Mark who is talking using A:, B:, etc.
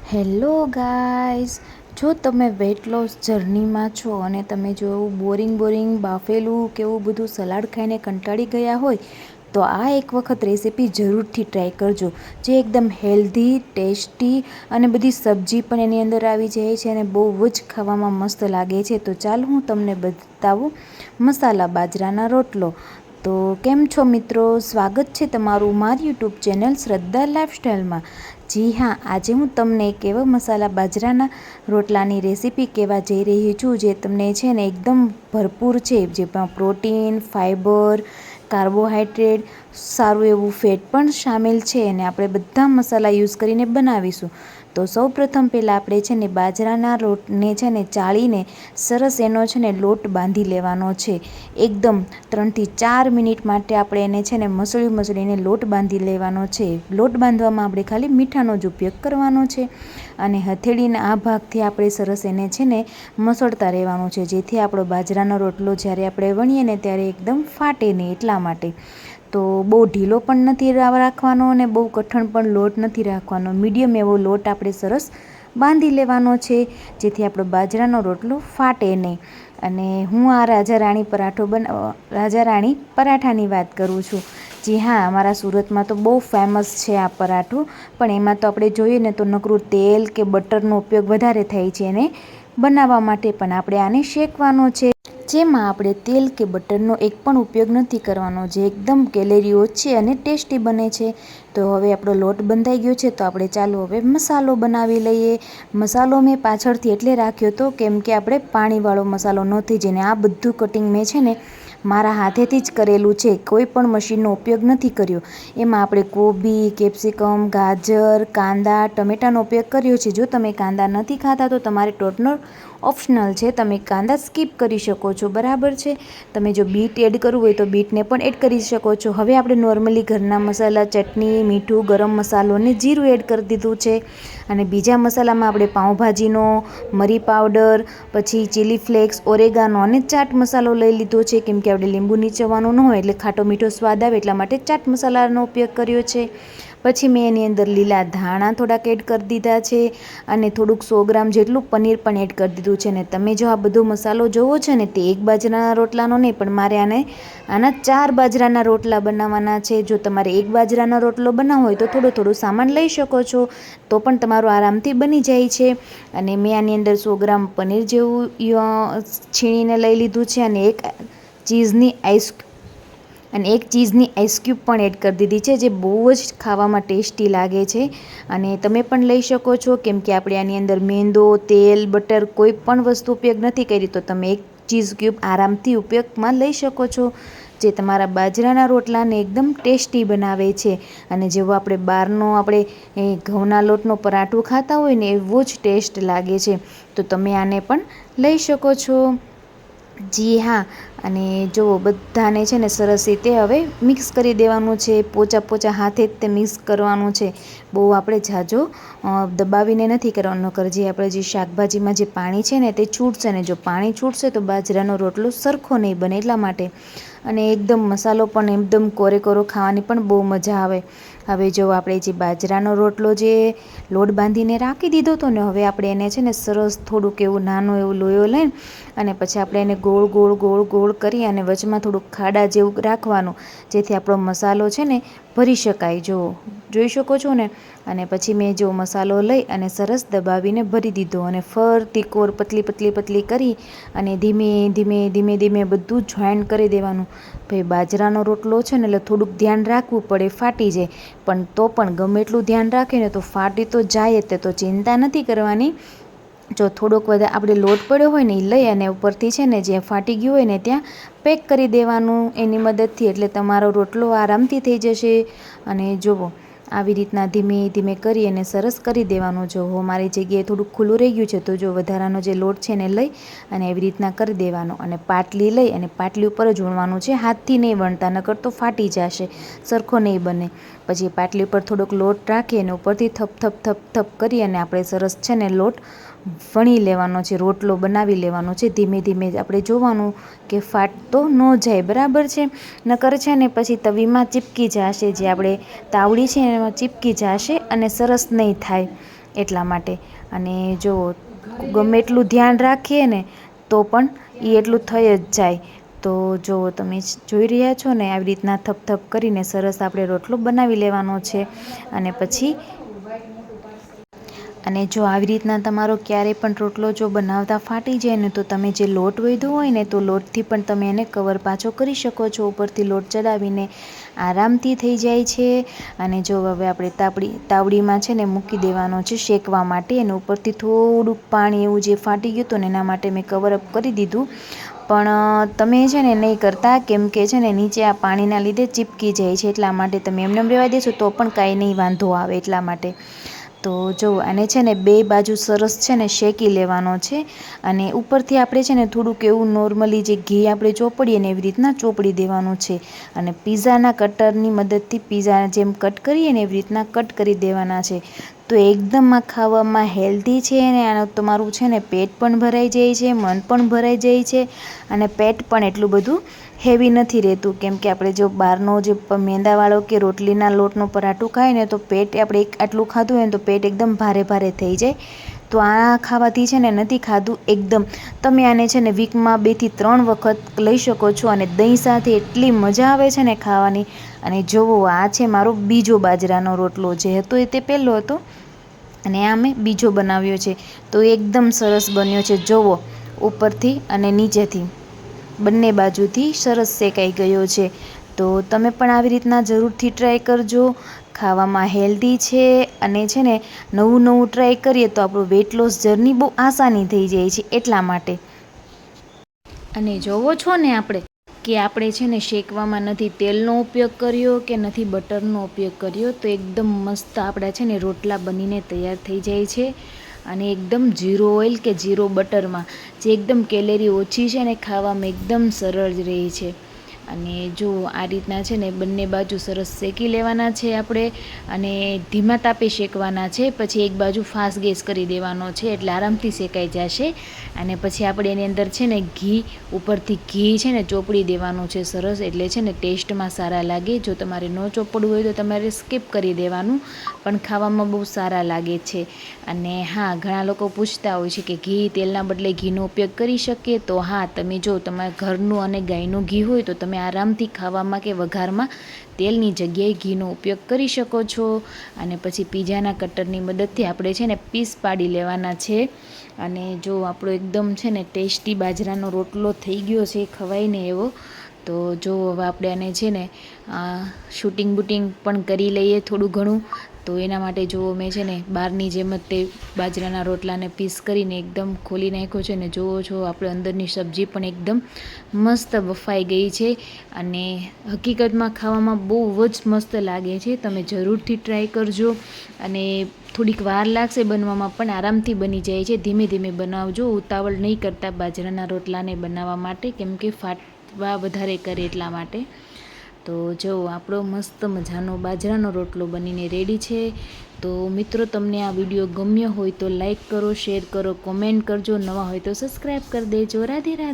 A: Hello guys, જો તમે weight loss જર્નીમાં છો અને તમે જો એવું બોરિંગ બાફેલું કે એવું બધું સલાડ ખાઈને કંટાળી ગયા હોય તો આ એક વખત રેસીપી જરૂરથી ટ્રાય કરજો, જે એકદમ હેલ્ધી, ટેસ્ટી અને બધી સબ્જી પણ એની અંદર આવી જાય છે અને બહુ જ ખાવામાં મસ્ત લાગે છે. તો ચાલો હું તમને બતાવું મસાલા બાજરાના રોટલો. તો કેમ છો મિત્રો, સ્વાગત છે તમારું મારી યુટ્યુબ ચેનલ શ્રદ્ધા લાઈફસ્ટાઈલમાં. જી હા, આજે હું તમને એક એવા મસાલા બાજરાના રોટલાની રેસીપી કહેવા જઈ રહી છું જે તમને છે ને એકદમ ભરપૂર છે, જેમાં પ્રોટીન, ફાઇબર, કાર્બોહાઈડ્રેટ, સારું એવું ફેટ પણ સામેલ છે અને આપણે બધા મસાલા યુઝ કરીને બનાવીશું. તો સૌ પ્રથમ પહેલાં આપણે છે ને બાજરાના લોટને છે ને ચાળીને સરસ એનો છે ને લોટ બાંધી લેવાનો છે. એકદમ 3થી 4 મિનિટ માટે આપણે એને છે ને મસળીને લોટ બાંધી લેવાનો છે. લોટ બાંધવામાં આપણે ખાલી મીઠાનો જ ઉપયોગ કરવાનો છે અને હથેળીના આ ભાગથી આપણે સરસ એને છે ને મસળતા રહેવાનું છે, જેથી આપણો બાજરાનો રોટલો જ્યારે આપણે વણીએ ને ત્યારે એકદમ ફાટે નહીં, એટલા માટે. તો બહુ ઢીલો પણ નથી રાખવાનો અને બહુ કઠણ પણ લોટ નથી રાખવાનો, મીડિયમ એવો લોટ આપણે સરસ બાંધી લેવાનો છે, જેથી આપણો બાજરાનો રોટલો ફાટે નહીં. અને હું આ રાજા રાણી પરાઠાની વાત કરું છું. જી હા, અમારા સુરતમાં તો બહુ ફેમસ છે આ પરાઠું, પણ એમાં તો આપણે જોઈએ ને તો નકરું તેલ કે બટરનો ઉપયોગ વધારે થાય છે એને બનાવવા માટે, પણ આપણે આને શેકવાનો છે, જેમાં આપણે તેલ કે બટરનો એક પણ ઉપયોગ નથી કરવાનો, જે એકદમ કેલેરી ઓછી અને ટેસ્ટી બને છે. તો હવે આપણો લોટ બંધાઈ ગયો છે, તો આપણે ચાલો હવે મસાલો બનાવી લઈએ. મસાલો મેં પાછળથી એટલે રાખ્યો હતો કેમ કે આપણે પાણીવાળો મસાલો ન થઈ જાય, ને આ બધું કટિંગ મેં છે ને મારા હાથેથી જ કરેલું છે, કોઈ પણ મશીનનો ઉપયોગ નથી કર્યો. એમાં આપણે કોબી, કેપ્સિકમ, ગાજર, કાંદા, ટમેટાનો ઉપયોગ કર્યો છે. જો તમે કાંદા નથી ખાતા તો તમારે ટોટલ ઓપ્શનલ છે, તમે કાંદા સ્કીપ કરી શકો છો, બરાબર છે. તમે જો બીટ એડ કરવું હોય તો બીટને પણ એડ કરી શકો છો. હવે આપણે નોર્મલી ઘરના મસાલા, ચટણી, મીઠું, ગરમ મસાલો અને જીરું એડ કરી દીધું છે. અને બીજા મસાલામાં આપણે પાઉંભાજીનો મરી પાવડર, પછી ચીલી ફ્લેક્સ, ઓરેગાનો અને ચાટ મસાલો લઈ લીધો છે, કેમ કે આપણે લીંબુ નીચવવાનું ન હોય એટલે ખાટો મીઠો સ્વાદ આવે, એટલા માટે ચાટ મસાલાનો ઉપયોગ કર્યો છે. પછી મેં એની અંદર લીલા ધાણા થોડાક એડ કરી દીધા છે અને થોડુંક 100 ગ્રામ જેટલું પનીર પણ એડ કરી દીધું છે. ને તમે જો આ બધો મસાલો જોવો છે ને તે એક બાજરાના રોટલાનો નહીં, પણ મારે આના 4 બાજરાના રોટલા બનાવવાના છે. જો તમારે એક બાજરાનો રોટલો બનાવવો હોય તો થોડું સામાન લઈ શકો છો, તો પણ તમારું આરામથી બની જાય છે. અને મેં આની અંદર 100 ગ્રામ પનીર જેવું છીણીને લઈ લીધું છે અને એક ચીઝની આઈસ ક્યુબ પણ એડ કરી દીધી છે, જે બહુ જ ખાવામાં ટેસ્ટી લાગે છે. અને તમે પણ લઈ શકો છો, કેમ કે આપણે આની અંદર મેંદો, તેલ, બટર કોઈ પણ વસ્તુ ઉપયોગ નથી કરી, તો તમે એક ચીઝ ક્યુબ આરામથી ઉપયોગમાં લઈ શકો છો, જે તમારા બાજરાના રોટલાને એકદમ ટેસ્ટી બનાવે છે. અને જેવો આપણે બહારનો ઘઉંના લોટનો પરાઠું ખાતા હોય ને એવો જ ટેસ્ટ લાગે છે, તો તમે આને પણ લઈ શકો છો. જી હા, અને જો બધાને છે ને સરસ રીતે હવે મિક્સ કરી દેવાનું છે, પોચા હાથે જ તે મિક્સ કરવાનું છે, બહુ આપણે ઝાઝો દબાવીને નથી કરવાનો, જે આપણે જે શાકભાજીમાં જે પાણી છે ને તે છૂટશે, ને જો પાણી છૂટશે તો બાજરાનો રોટલો સરખો નહીં બને, એટલા માટે. અને એકદમ મસાલો પણ એકદમ કોરો ખાવાની પણ બહુ મજા આવે. હવે જો આપણે જે બાજરાનો રોટલો જે લોટ બાંધીને રાખી દીધો હતો ને, હવે આપણે એને છે ને સરસ થોડુંક એવું નાનું એવું લોયો લઈને અને પછી આપણે એને ગોળ કરી અને વચમાં થોડુંક ખાડા જેવું રાખવાનું, જેથી આપણો મસાલો છે ને ભરી શકાય. જોઈ શકો છો ને. અને પછી મેં જો મસાલો લઈ અને સરસ દબાવીને ભરી દીધો, અને ફરતી કોર પતલી કરી અને ધીમે બધું જોઈન્ટ કરી દેવાનું. ભાઈ બાજરાનો રોટલો છે ને એટલે થોડુંક ધ્યાન રાખવું પડે, ફાટી જાય, પણ તો પણ ગમે એટલું ધ્યાન રાખીને તો ફાટી તો જાય જ, તો ચિંતા નથી કરવાની. જો થોડોક વધારે આપણે લોટ પડ્યો હોય ને એ લઈ અને ઉપરથી છે ને જ્યાં ફાટી ગયું હોય ને ત્યાં પેક કરી દેવાનું એની મદદથી, એટલે તમારો રોટલો આરામથી થઈ જશે. અને જુઓ આવી રીતના ધીમે કરી અને સરસ કરી દેવાનું. જો મારી જગ્યાએ થોડુંક ખુલ્લું રહી ગયું છે, તો જો વધારાનો જે લોટ છે ને લઈ અને એવી રીતના કરી દેવાનો, અને પાટલી લઈ અને પાટલી ઉપર જ વણવાનું છે, હાથથી નહીં વણતા, નકર તો ફાટી જશે, સરખો નહીં બને. પછી પાટલી ઉપર થોડોક લોટ રાખી અને ઉપરથી થપ કરી અને આપણે સરસ છે ને લોટ વણી લેવાનો છે, રોટલો બનાવી લેવાનો છે. ધીમે આપણે જોવાનું કે ફાટતો ન જાય, બરાબર છે. નકર છે ને પછી તવીમાં ચીપકી જશે, જે આપણે તાવડી છે એમાં ચીપકી જશે અને સરસ નહીં થાય. એટલા માટે. અને જો ગમે એટલું ધ્યાન રાખીએ ને તો પણ એ એટલું થઈ જ જાય. તો જો તમે જોઈ રહ્યા છો ને, આવી રીતના થપ કરીને સરસ આપણે રોટલો બનાવી લેવાનો છે. અને જો આવી રીતના તમારો ક્યારેય પણ રોટલો જો બનાવતા ફાટી જાય ને, તો તમે જે લોટ વધ્યો હોય ને, તો લોટથી પણ તમે એને કવર પાછો કરી શકો છો. ઉપરથી લોટ ચડાવીને આરામથી થઈ જાય છે. અને જો હવે આપણે તાવડીમાં છે ને મૂકી દેવાનો છે શેકવા માટે. અને ઉપરથી થોડુંક પાણી એવું જે ફાટી ગયું હતું ને, એના માટે મેં કવરઅપ કરી દીધું. પણ તમે છે ને નહીં કરતા, કેમ કે છે ને નીચે આ પાણીના લીધે ચીપકી જાય છે. એટલા માટે તમે એમને રહેવા દેશો તો પણ કાંઈ નહીં વાંધો આવે એટલા માટે. તો જો આને છે ને બે બાજુ સરસ છે ને શેકી લેવાનો છે. અને ઉપરથી આપણે છે ને થોડુંક એવું નોર્મલી જે ઘી આપણે ચોપડીએ ને, એવી રીતના ચોપડી દેવાનું છે. અને પીઝાના કટરની મદદથી પીઝા જેમ કટ કરીએ ને, એવી રીતના કટ કરી દેવાના છે. તો એકદમ આ ખાવામાં હેલ્ધી છે. અને આનું તમારું છે ને પેટ પણ ભરાઈ જાય છે, મન પણ ભરાઈ જાય છે. અને પેટ પણ એટલું બધું હેવી નથી રહેતું. કેમ કે આપણે જો બહારનો જે મેંદાવાળો કે રોટલીના લોટનો પરાઠું ખાય ને, તો પેટ આપણે આટલું ખાધું હોય ને તો પેટ એકદમ ભારે ભારે થઈ જાય. તો આ ખાવાથી છે ને નથી ખાધું એકદમ. તમે આને છે ને વીકમાં 2 થી 3 વખત લઈ શકો છો. અને દહીં સાથે એટલી મજા આવે છે ને ખાવાની. અને જોવો, આ છે મારો બીજો બાજરાનો રોટલો. જે હતો એ તે પહેલો હતો, અને આ મેં બીજો બનાવ્યો છે. તો એકદમ સરસ બન્યો છે. જોવો, ઉપરથી અને નીચેથી બંને બાજુથી સરસ શેકાઈ ગયો છે. તો તમે પણ આવી રીતના જરૂરથી ટ્રાય કરજો. ખાવામાં હેલ્ધી છે. અને છે ને નવું ટ્રાય કરીએ તો આપણું વેઇટ લોસ જર્ની બહુ આસાની થઈ જાય છે એટલા માટે. અને જોવો છો ને આપણે છે ને શેકવામાં નથી તેલનો ઉપયોગ કર્યો કે નથી બટરનો ઉપયોગ કર્યો. તો એકદમ મસ્ત આપણા છે ને રોટલા બનીને તૈયાર થઈ જાય છે. અને એકદમ ઝીરો ઓઇલ કે ઝીરો બટરમાં, જે એકદમ કેલેરી ઓછી છે ને ખાવામાં એકદમ સરળ જ રહે છે. અને જો આ રીતના છે ને બંને બાજુ સરસ શેકી લેવાના છે આપણે. અને ધીમા તાપે શેકવાના છે. પછી એક બાજુ ફાસ્ટ ગેસ કરી દેવાનો છે, એટલે આરામથી શેકાઈ જશે. અને પછી આપણે એની અંદર છે ને ઉપરથી ઘી છે ને ચોપડી દેવાનું છે સરસ. એટલે છે ને ટેસ્ટમાં સારા લાગે. જો તમારે ન ચોપડવું હોય તો તમારે સ્કીપ કરી દેવાનું, પણ ખાવામાં બહુ સારા લાગે છે. અને હા, ઘણા લોકો પૂછતા હોય છે કે ઘી તેલના બદલે ઘીનો ઉપયોગ કરી શકીએ. તો હા, તમે જો તમારા ઘરનું અને ગાયનું ઘી હોય તો તમે આરામથી ખાવામાં કે વઘારમાં તેલની જગ્યાએ ઘીનો ઉપયોગ કરી શકો છો. અને પછી પીઝાના કટરની મદદથી આપણે છે ને પીસ પાડી લેવાના છે. અને જો આપણો એકદમ છે ને ટેસ્ટી બાજરાનો રોટલો થઈ ગયો છે, ખવાય ને એવો. તો જો હવે આપણે આને છે ને શૂટિંગ બૂટિંગ પણ કરી લઈએ થોડું ઘણું. તો એના માટે જો મેં છે ને બહારની જેમ જ તે બાજરાના રોટલાને પીસ કરીને એકદમ ખોલી નાખ્યો છે. ને જુઓ છો, આપણે અંદરની સબ્જી પણ એકદમ મસ્ત બફાઈ ગઈ છે. અને હકીકતમાં ખાવામાં બહુ જ મસ્ત લાગે છે. તમે જરૂરથી ટ્રાય કરજો. અને થોડીક વાર લાગશે બનવામાં, પણ આરામથી બની જાય છે. ધીમે ધીમે બનાવજો, ઉતાવળ નહીં કરતા બાજરાના રોટલાને બનાવવા માટે, કેમ કે ફાટવા વધારે કરે એટલા માટે. તો જો આપણો મસ્ત મજાનો બાજરાનો રોટલો બનીને રેડી છે. તો મિત્રો, તમને આ વિડીયો ગમ્યો હોય તો લાઈક કરો, શેર કરો, કોમેન્ટ કરજો. નવા હોય તો સબસ્ક્રાઈબ કરી દેજો. રાધે રાધે.